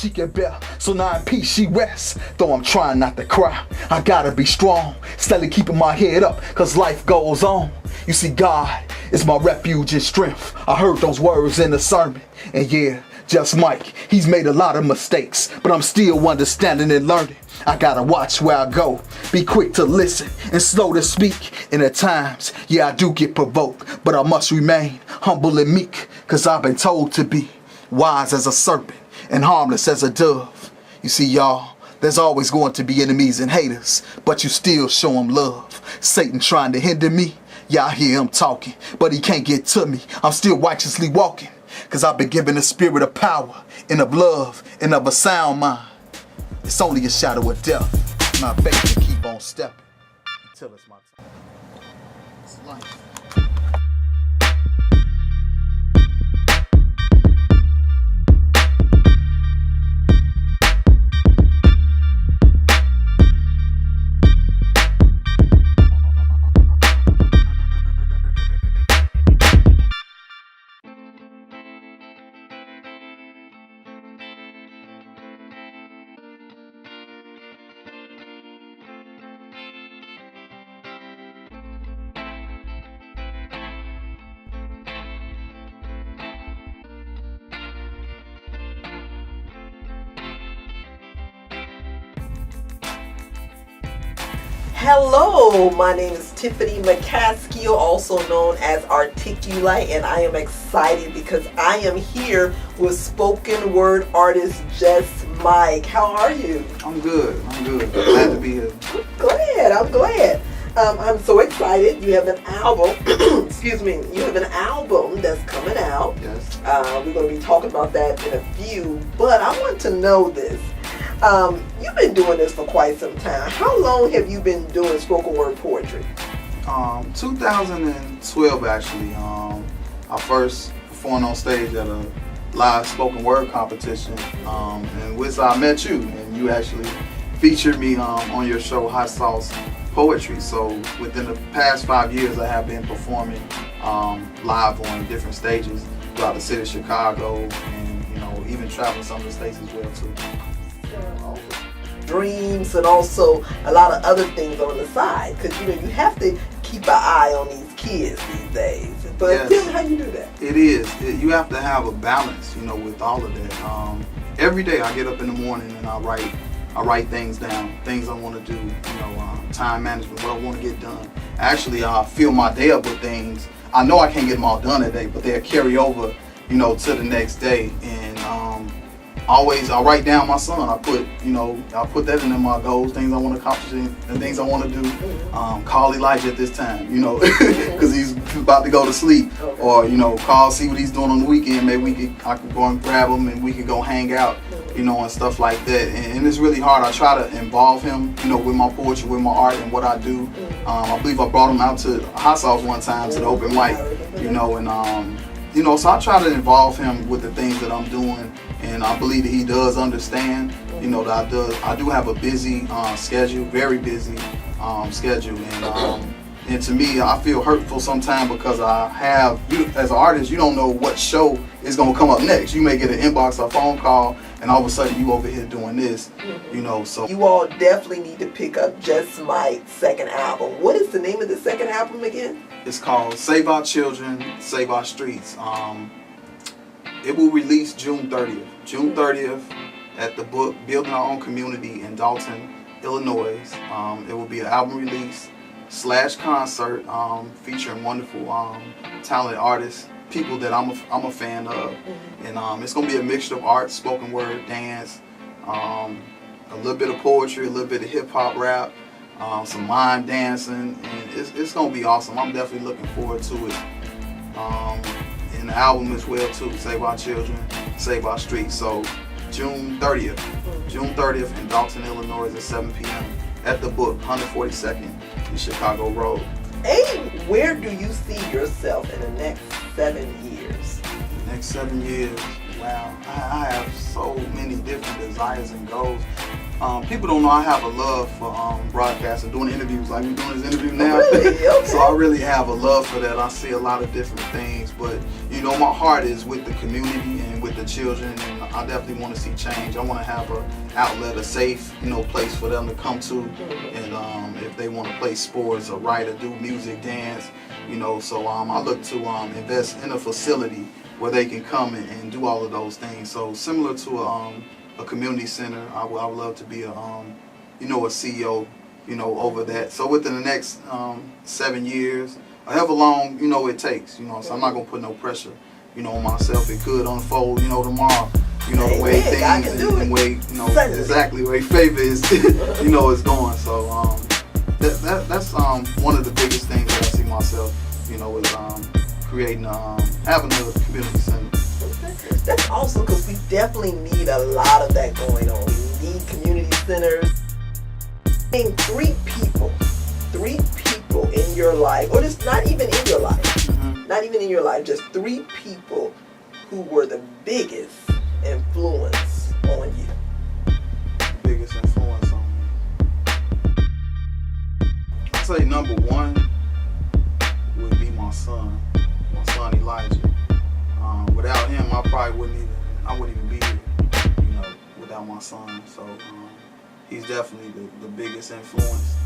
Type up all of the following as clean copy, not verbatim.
she can bear, so now in peace she rests. Though I'm trying not to cry, I gotta be strong, steadily keeping my head up, cause life goes on. You see, God is my refuge and strength. I heard those words in the sermon, and yeah, just Mike, he's made a lot of mistakes, but I'm still understanding and learning. I gotta watch where I go, be quick to listen and slow to speak. And at times, yeah, I do get provoked, but I must remain humble and meek, cause I've been told to be wise as a serpent and harmless as a dove. You see, y'all, there's always going to be enemies and haters, but you still show them love. Satan trying to hinder me, yeah, I hear him talking, but he can't get to me. I'm still righteously walking, cause I've been given a spirit of power and of love and of a sound mind. It's only a shadow of death, my faith to keep on stepping until it's my time. It's life. Hello, my name is Tiffany McCaskill, also known as Articulate, and I am excited because I am here with spoken word artist Just Mike. How are you? I'm good. Glad to be here. I'm glad. I'm so excited. You have an album. Excuse me. You have an album that's coming out. Yes. We're going to be talking about that in a few, but I want to know this. You've been doing this for quite some time. How long have you been doing spoken word poetry? 2012 actually. I first performed on stage at a live spoken word competition, in which I met you, and you actually featured me on your show Hot Sauce Poetry. So within the past 5 years, I have been performing live on different stages throughout the city of Chicago, and even traveling some of the states as well too. Dreams and also a lot of other things on the side, because you have to keep an eye on these kids these days. But yes. Tell me how you do that. It is. You have to have a balance, with all of that. Every day I get up in the morning and I write things down, things I want to do, time management, what I want to get done. Actually, I fill my day up with things. I know I can't get them all done that day, but they'll carry over, to the next day. And always I write down my son. I put that into my goals, things I want to accomplish and things I want to do. Call Elijah at this time, because he's about to go to sleep. Okay. Or call, see what he's doing on the weekend. Maybe I could go and grab him and we could go hang out, and stuff like that. And it's really hard. I try to involve him, with my poetry, with my art and what I do. I believe I brought him out to Hot Sauce one time to the open mic, so I try to involve him with the things that I'm doing. And I believe that he does understand, that I do have a busy schedule, very busy schedule. And to me, I feel hurtful sometimes because as an artist, you don't know what show is going to come up next. You may get an inbox or phone call, and all of a sudden you over here doing this, so. You all definitely need to pick up Just Mike's second album. What is the name of the second album again? It's called Save Our Children, Save Our Streets. It will release June 30th. June 30th at the BOOC, Building Our Own Community in Dalton, Illinois. It will be an album release / concert featuring wonderful, talented artists, people that I'm a fan of. And it's going to be a mixture of art, spoken word, dance, a little bit of poetry, a little bit of hip-hop rap, some mime dancing, and it's going to be awesome. I'm definitely looking forward to it. And the album as well too, Save Our Children, Save Our Streets. So June 30th in Dalton, Illinois at 7 p.m. at the BOOC, 142nd in Chicago Road. And where do you see yourself in the next 7 years? The next 7 years, wow, I have so many different desires and goals. People don't know I have a love for broadcasting, doing interviews like we're doing this interview now. Really? Okay. So I really have a love for that. I see a lot of different things, but you know, my heart is with the community and with the children, and I definitely want to see change. I want to have an outlet, a safe, you know, place for them to come to, and if they want to play sports or write or do music, dance, you know. So I look to invest in a facility where they can come and do all of those things. So similar to a community center, I would love to be a CEO, you know, over that. So within the next 7 years, however long, you know, it takes, you know, so I'm not gonna put no pressure, you know, on myself. It could unfold, you know, tomorrow, you know, the way things and way, you know, exactly the way favor is, you know, is going. So that's one of the biggest things that I see myself, you know, is creating, having a community center. That's awesome, because we definitely need a lot of that going on. We need community centers. Name three people in your life, or just not even in your life, not even in your life, just 3 people who were the biggest influence on you. Biggest influence on me. I'd say number 1 would be my son Elijah. Without him, I probably wouldn't even be here, you know, without my son. So he's definitely the biggest influence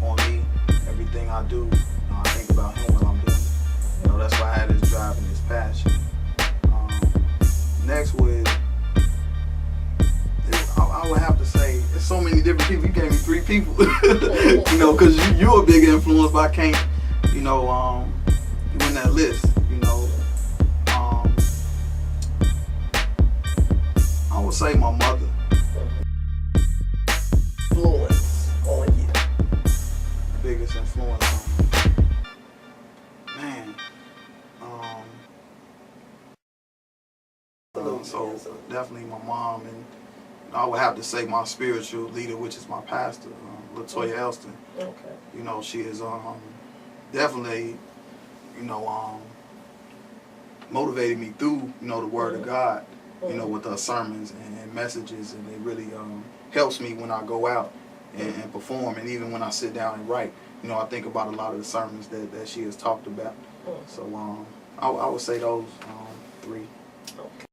on me. Everything I do, you know, I think about him when I'm doing it. You know, that's why I had this drive and this passion. Next I would have to say, there's so many different people. You gave me 3 people, you know, because you're a big influence, but I can't, you know, you in that list, you know. I would say my mother. Influence on you. Biggest influence on me. Man. So definitely my mom, and I would have to say my spiritual leader, which is my pastor, Latoya Elston. Okay. You know, she is definitely, you know, motivated me through, you know, the Word of God. You know, with her sermons and messages, and it really helps me when I go out and perform, and even when I sit down and write. You know, I think about a lot of the sermons that she has talked about. So I would say those 3. Okay.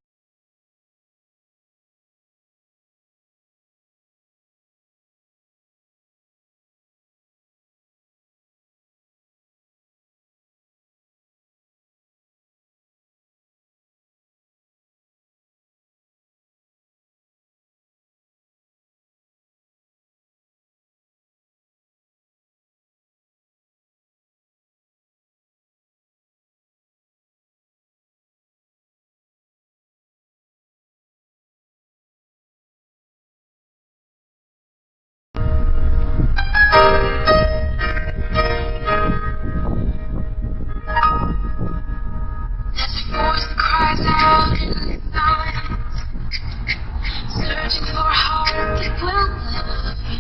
Searching for a heart that will love you,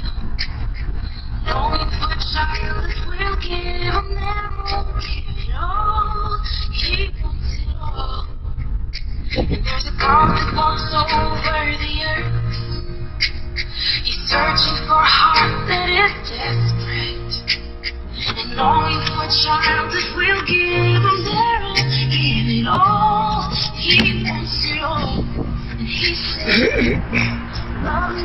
longing for a child that will give, and never give it all. He wants it all. And there's a God that walks over the earth. He's searching for a heart that is desperate, and longing for a child that will give, and never give it all. He wants it all. And he said, love me.